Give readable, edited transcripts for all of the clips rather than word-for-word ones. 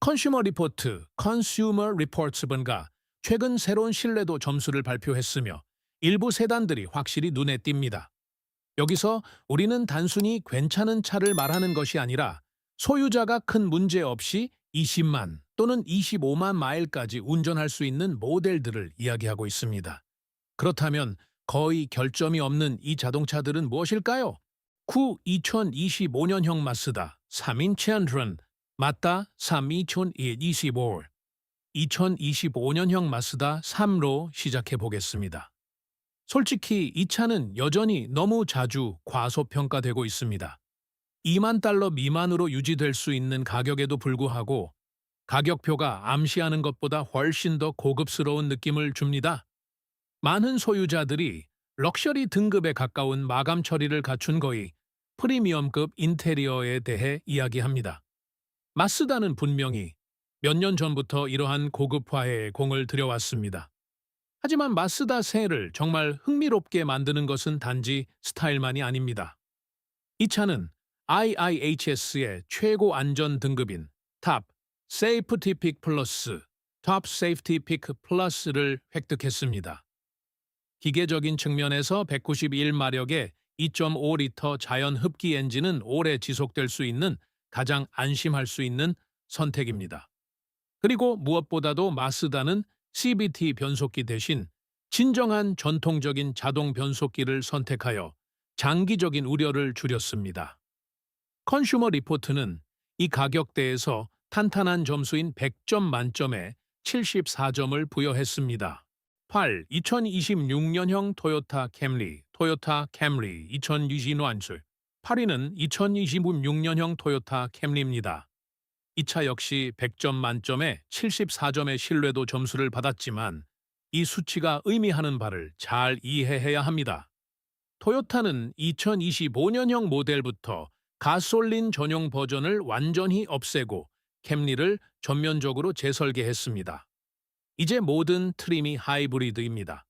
컨슈머 리포트, 컨슈머 리포츠본가 최근 새로운 신뢰도 점수를 발표했으며 일부 세단들이 확실히 눈에 띕니다. 여기서 우리는 단순히 괜찮은 차를 말하는 것이 아니라 소유자가 큰 문제 없이 20만 또는 25만 마일까지 운전할 수 있는 모델들을 이야기하고 있습니다. 그렇다면 거의 결점이 없는 이 자동차들은 무엇일까요? 2025년형 마스다 3인 챈드런 맞다 3 2025 2025년형 마스다 3로 시작해 보겠습니다. 솔직히 이 차는 여전히 너무 자주 과소평가되고 있습니다. 2만 달러 미만으로 유지될 수 있는 가격에도 불구하고 가격표가 암시하는 것보다 훨씬 더 고급스러운 느낌을 줍니다. 많은 소유자들이 럭셔리 등급에 가까운 마감 처리를 갖춘 거의 프리미엄급 인테리어에 대해 이야기합니다. 마쓰다는 분명히 몇 년 전부터 이러한 고급화에 공을 들여왔습니다. 하지만 마쓰다 새를 정말 흥미롭게 만드는 것은 단지 스타일만이 아닙니다. 이 차는 IIHS의 최고 안전 등급인 탑 세이프티 픽 플러스, 탑 세이프티 픽 플러스를 획득했습니다. 기계적인 측면에서 191마력의 2.5리터 자연 흡기 엔진은 오래 지속될 수 있는 가장 안심할 수 있는 선택입니다. 그리고 무엇보다도 마쓰다는 CVT 변속기 대신 진정한 전통적인 자동 변속기를 선택하여 장기적인 우려를 줄였습니다. 컨슈머 리포트는 이 가격대에서 탄탄한 점수인 100점 만점에 74점을 부여했습니다. 2026년형 토요타 캠리, 토요타 캠리 2026년술 8위는 2026년형 토요타 캠리입니다. 이 차 역시 100점 만점에 74점의 신뢰도 점수를 받았지만 이 수치가 의미하는 바를 잘 이해해야 합니다. 토요타는 2025년형 모델부터 가솔린 전용 버전을 완전히 없애고 캠리를 전면적으로 재설계했습니다. 이제 모든 트림이 하이브리드입니다.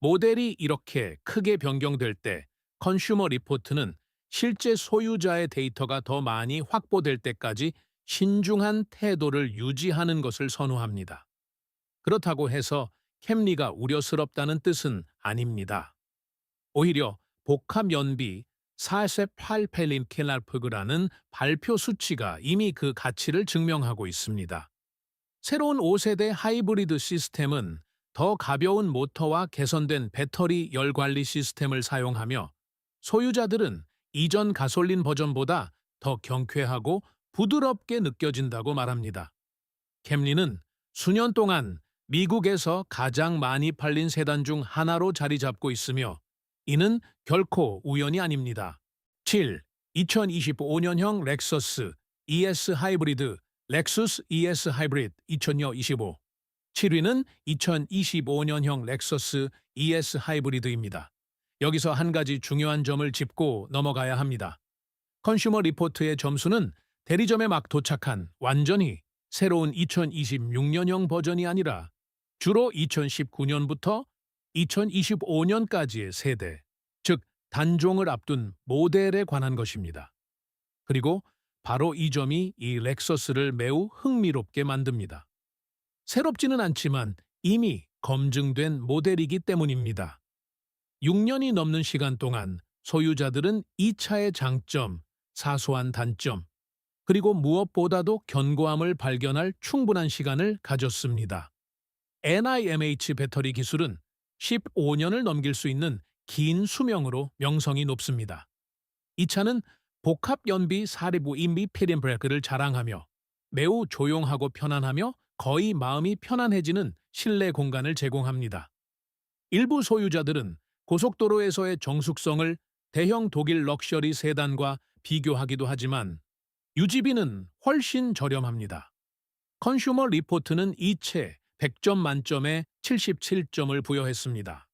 모델이 이렇게 크게 변경될 때 컨슈머 리포트는 실제 소유자의 데이터가 더 많이 확보될 때까지 신중한 태도를 유지하는 것을 선호합니다. 그렇다고 해서 캠리가 우려스럽다는 뜻은 아닙니다. 오히려 복합 연비 48펠린켈라프그라는 발표 수치가 이미 그 가치를 증명하고 있습니다. 새로운 5세대 하이브리드 시스템은 더 가벼운 모터와 개선된 배터리 열 관리 시스템을 사용하며 소유자들은 이전 가솔린 버전보다 더 경쾌하고 부드럽게 느껴진다고 말합니다. 캠리는 수년 동안 미국에서 가장 많이 팔린 세단 중 하나로 자리 잡고 있으며 이는 결코 우연이 아닙니다. 7. 2025년형 렉서스 ES 하이브리드 렉수스 ES 하이브리드 2025 7위는 2025년형 렉서스 ES 하이브리드입니다. 여기서 한 가지 중요한 점을 짚고 넘어가야 합니다. 컨슈머 리포트의 점수는 대리점에 막 도착한 완전히 새로운 2026년형 버전이 아니라 주로 2019년부터 2025년까지의 세대, 즉 단종을 앞둔 모델에 관한 것입니다. 그리고 바로 이 점이 이 렉서스를 매우 흥미롭게 만듭니다. 새롭지는 않지만 이미 검증된 모델이기 때문입니다. 6년이 넘는 시간 동안 소유자들은 이 차의 장점, 사소한 단점, 그리고 무엇보다도 견고함을 발견할 충분한 시간을 가졌습니다. NIMH 배터리 기술은 15년을 넘길 수 있는 긴 수명으로 명성이 높습니다. 이 차는 복합 연비 4리부 필름 브레이크를 자랑하며 매우 조용하고 편안하며 거의 마음이 편안해지는 실내 공간을 제공합니다. 일부 소유자들은 고속도로에서의 정숙성을 대형 독일 럭셔리 세단과 비교하기도 하지만 유지비는 훨씬 저렴합니다. 컨슈머 리포트는 이 채 100점 만점에 77점을 부여했습니다.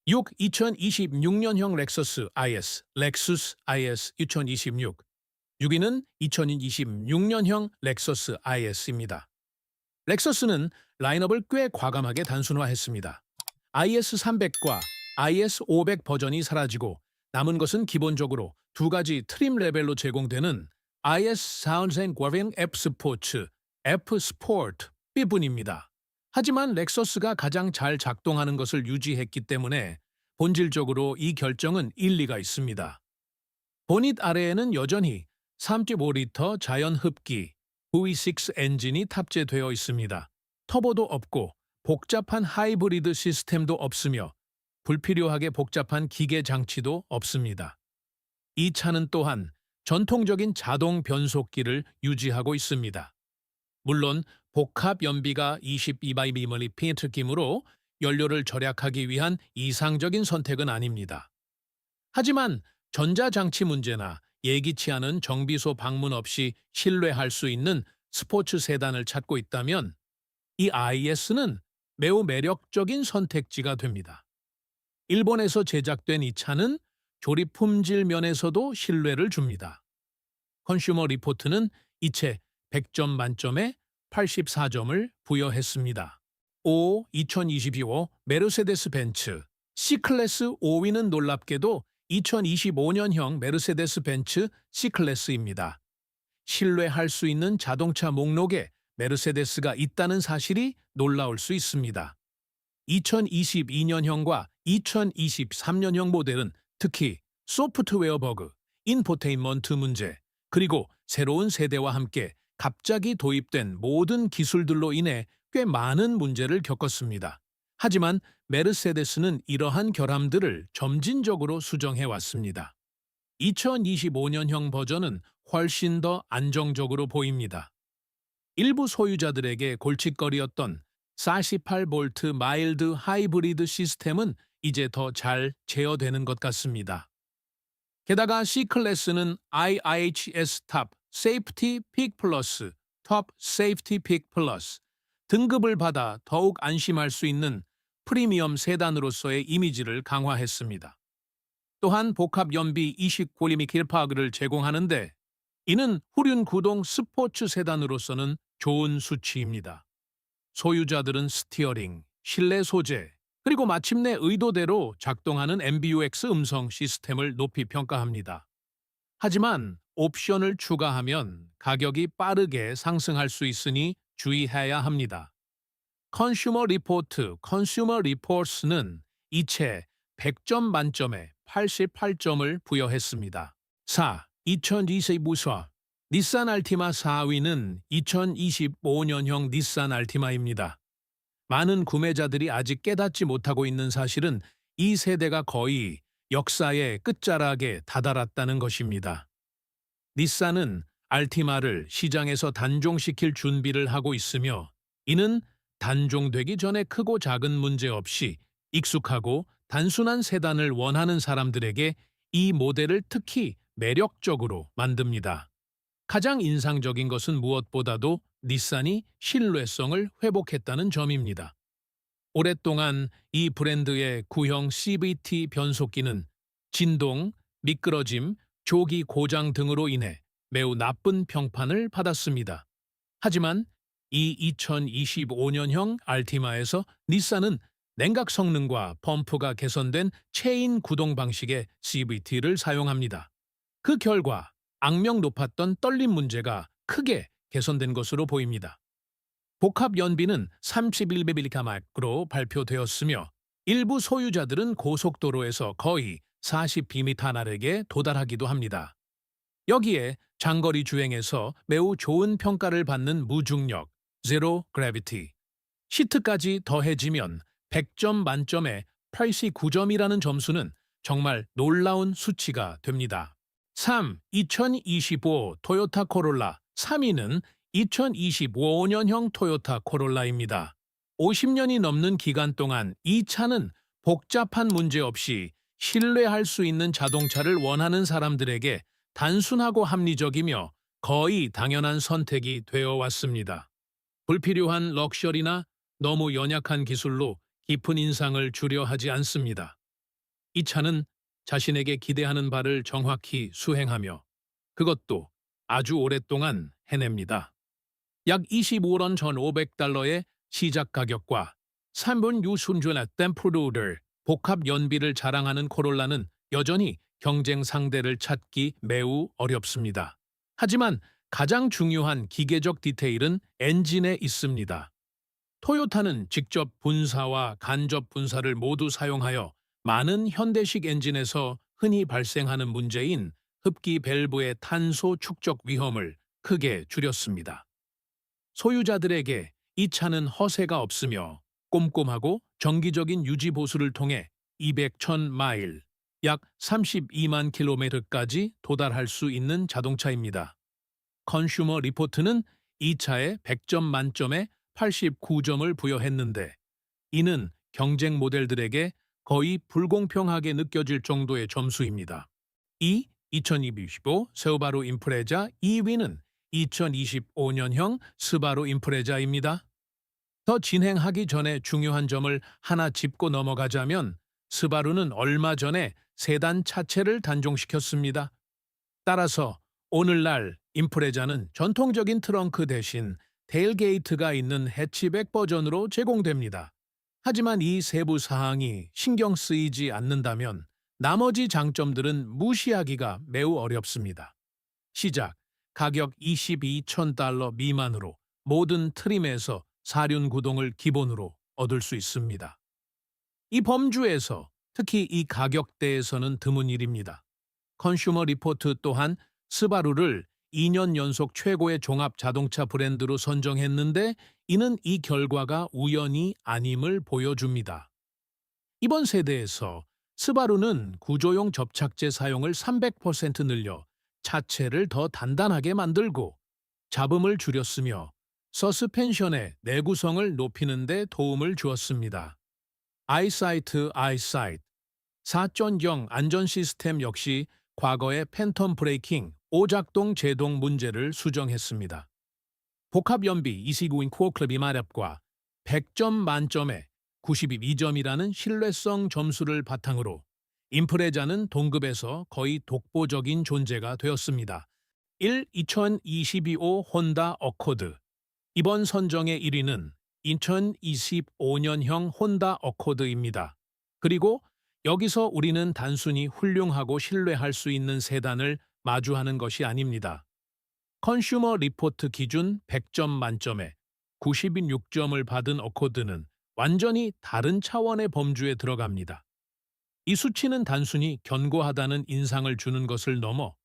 6. 2026년형 렉서스 IS, 렉수스 IS 2026 6위는 2026년형 렉서스 IS입니다. 렉서스는 라인업을 꽤 과감하게 단순화했습니다. IS300과 IS500 버전이 사라지고 남은 것은 기본적으로 두 가지 트림 레벨로 제공되는 IS 4000 F 스포츠 F 스포트 B뿐입니다. 하지만 렉서스가 가장 잘 작동하는 것을 유지했기 때문에 본질적으로 이 결정은 일리가 있습니다. 보닛 아래에는 여전히 3.5리터 자연 흡기 V6 엔진이 탑재되어 있습니다. 터보도 없고 복잡한 하이브리드 시스템도 없으며 불필요하게 복잡한 기계 장치도 없습니다. 이 차는 또한 전통적인 자동 변속기를 유지하고 있습니다. 물론 복합 연비가 22mm 특기므로 연료를 절약하기 위한 이상적인 선택은 아닙니다. 하지만 전자장치 문제나 예기치 않은 정비소 방문 없이 신뢰할 수 있는 스포츠 세단을 찾고 있다면 이 IS는 매우 매력적인 선택지가 됩니다. 일본에서 제작된 이 차는 조립 품질 면에서도 신뢰를 줍니다. 컨슈머 리포트는 이 채 100점 만점에 84점을 부여했습니다. 2022 메르세데스 벤츠 C클래스 5위는 놀랍게도 2025년형 메르세데스 벤츠 C클래스입니다. 신뢰할 수 있는 자동차 목록에 메르세데스가 있다는 사실이 놀라울 수 있습니다. 2022년형과 2023년형 모델은 특히 소프트웨어 버그, 인포테인먼트 문제, 그리고 새로운 세대와 함께 갑자기 도입된 모든 기술들로 인해 꽤 많은 문제를 겪었습니다. 하지만 메르세데스는 이러한 결함들을 점진적으로 수정해왔습니다. 2025년형 버전은 훨씬 더 안정적으로 보입니다. 일부 소유자들에게 골칫거리였던 48V 마일드 하이브리드 시스템은 이제 더 잘 제어되는 것 같습니다. 게다가 C클래스는 IIHS 탑 세이프티 픽 플러스, 톱 세이프티 픽 플러스 등급을 받아 더욱 안심할 수 있는 프리미엄 세단으로서의 이미지를 강화했습니다. 또한 복합 연비 29mm 킬파그를 제공하는데 이는 후륜 구동 스포츠 세단으로서는 좋은 수치입니다. 소유자들은 스티어링, 실내 소재, 그리고 마침내 의도대로 작동하는 MBUX 음성 시스템을 높이 평가합니다. 하지만 옵션을 추가하면 가격이 빠르게 상승할 수 있으니 주의해야 합니다. 컨슈머 리포트스는 이 채 100점 만점에 88점을 부여했습니다. 2025 닛산 알티마 4위는 2025년형 닛산 알티마입니다. 많은 구매자들이 아직 깨닫지 못하고 있는 사실은 이 세대가 거의 역사의 끝자락에 다다랐다는 것입니다. 닛산은 알티마를 시장에서 단종시킬 준비를 하고 있으며 이는 단종되기 전에 크고 작은 문제 없이 익숙하고 단순한 세단을 원하는 사람들에게 이 모델을 특히 매력적으로 만듭니다. 가장 인상적인 것은 무엇보다도 닛산이 신뢰성을 회복했다는 점입니다. 오랫동안 이 브랜드의 구형 CVT 변속기는 진동, 미끄러짐, 조기 고장 등으로 인해 매우 나쁜 평판을 받았습니다. 하지만 이 2025년형 알티마에서 닛산은 냉각 성능과 펌프가 개선된 체인 구동 방식의 CVT를 사용합니다. 그 결과 악명 높았던 떨림 문제가 크게 개선된 것으로 보입니다. 복합 연비는 31mm로 발표되었으며 일부 소유자들은 고속도로에서 거의 40bm/에 도달하기도 합니다. 여기에 장거리 주행에서 매우 좋은 평가를 받는 무중력, 제로 그래비티, 시트까지 더해지면 100점 만점에 89점이라는 점수는 정말 놀라운 수치가 됩니다. 2025 토요타 코롤라 3위는 2025년형 토요타 코롤라입니다. 50년이 넘는 기간 동안 이 차는 복잡한 문제 없이 신뢰할 수 있는 자동차를 원하는 사람들에게 단순하고 합리적이며 거의 당연한 선택이 되어 왔습니다. 불필요한 럭셔리나 너무 연약한 기술로 깊은 인상을 주려 하지 않습니다. 이 차는 자신에게 기대하는 바를 정확히 수행하며 그것도 아주 오랫동안 해냅니다. 약 25원 전 $500의 시작 가격과 3분 유순준의 템프로더 복합 연비를 자랑하는 코롤라는 여전히 경쟁 상대를 찾기 매우 어렵습니다. 하지만 가장 중요한 기계적 디테일은 엔진에 있습니다. 토요타는 직접 분사와 간접 분사를 모두 사용하여 많은 현대식 엔진에서 흔히 발생하는 문제인 흡기 밸브의 탄소 축적 위험을 크게 줄였습니다. 소유자들에게 이 차는 허세가 없으며 꼼꼼하고 정기적인 유지 보수를 통해 200,000마일, 약 32만 킬로미터까지 도달할 수 있는 자동차입니다. 컨슈머 리포트는 이 차에 100점 만점에 89점을 부여했는데, 이는 경쟁 모델들에게 거의 불공평하게 느껴질 정도의 점수입니다. 2025 스바루 임프레자 2위는 2025년형 스바루 임프레자입니다. 더 진행하기 전에 중요한 점을 하나 짚고 넘어가자면, 스바루는 얼마 전에 세단 차체를 단종시켰습니다. 따라서 오늘날 임프레자는 전통적인 트렁크 대신 테일게이트가 있는 해치백 버전으로 제공됩니다. 하지만 이 세부 사항이 신경 쓰이지 않는다면 나머지 장점들은 무시하기가 매우 어렵습니다. 시작, 가격 22,000달러 미만으로 모든 트림에서 사륜 구동을 기본으로 얻을 수 있습니다. 이 범주에서 특히 이 가격대에서는 드문 일입니다. 컨슈머 리포트 또한 스바루를 2년 연속 최고의 종합 자동차 브랜드로 선정했는데, 이는 이 결과가 우연이 아님을 보여줍니다. 이번 세대에서 스바루는 구조용 접착제 사용을 300% 늘려 차체를 더 단단하게 만들고 잡음을 줄였으며 서스펜션의 내구성을 높이는 데 도움을 주었습니다. 아이사이트 4.0 안전 시스템 역시 과거의 팬텀 브레이킹, 오작동 제동 문제를 수정했습니다. 복합 연비 29인 코어 클럽이 마력과 100점 만점에 92점이라는 신뢰성 점수를 바탕으로 임프레자는 동급에서 거의 독보적인 존재가 되었습니다. 2025 혼다 어코드. 이번 선정의 1위는 2025년형 혼다 어코드입니다. 그리고 여기서 우리는 단순히 훌륭하고 신뢰할 수 있는 세단을 마주하는 것이 아닙니다. 컨슈머 리포트 기준 100점 만점에 96점을 받은 어코드는 완전히 다른 차원의 범주에 들어갑니다. 이 수치는 단순히 견고하다는 인상을 주는 것을 넘어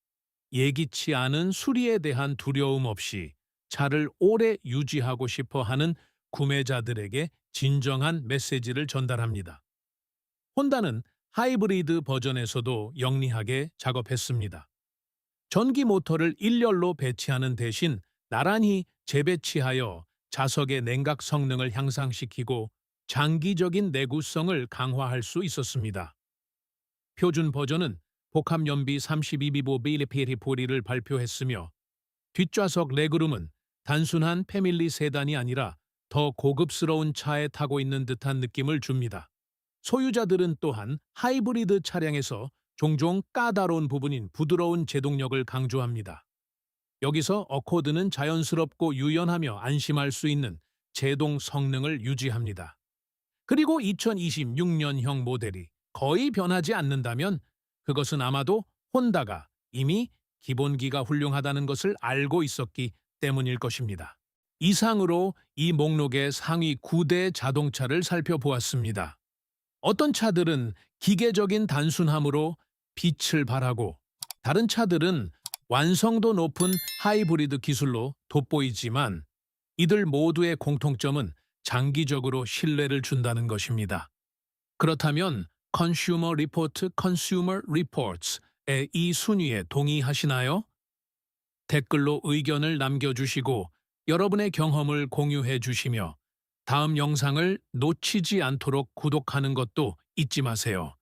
예기치 않은 수리에 대한 두려움 없이 차를 오래 유지하고 싶어 하는 구매자들에게 진정한 메시지를 전달합니다. 혼다는 하이브리드 버전에서도 영리하게 작업했습니다. 전기 모터를 일렬로 배치하는 대신 나란히 재배치하여 자석의 냉각 성능을 향상시키고 장기적인 내구성을 강화할 수 있었습니다. 표준 버전은 복합 연비 32비보 빌리피리 보리를 발표했으며, 뒷좌석 레그룸은 단순한 패밀리 세단이 아니라 더 고급스러운 차에 타고 있는 듯한 느낌을 줍니다. 소유자들은 또한 하이브리드 차량에서 종종 까다로운 부분인 부드러운 제동력을 강조합니다. 여기서 어코드는 자연스럽고 유연하며 안심할 수 있는 제동 성능을 유지합니다. 그리고 2026년형 모델이 거의 변하지 않는다면 그것은 아마도 혼다가 이미 기본기가 훌륭하다는 것을 알고 있었기 때문일 것입니다. 이상으로 이 목록의 상위 9대 자동차를 살펴보았습니다. 어떤 차들은 기계적인 단순함으로 빛을 발하고, 다른 차들은 완성도 높은 하이브리드 기술로 돋보이지만, 이들 모두의 공통점은 장기적으로 신뢰를 준다는 것입니다. 그렇다면 컨슈머 리포트 컨슈머 리포츠의 이 순위에 동의하시나요? 댓글로 의견을 남겨주시고 여러분의 경험을 공유해 주시며 다음 영상을 놓치지 않도록 구독하는 것도 잊지 마세요.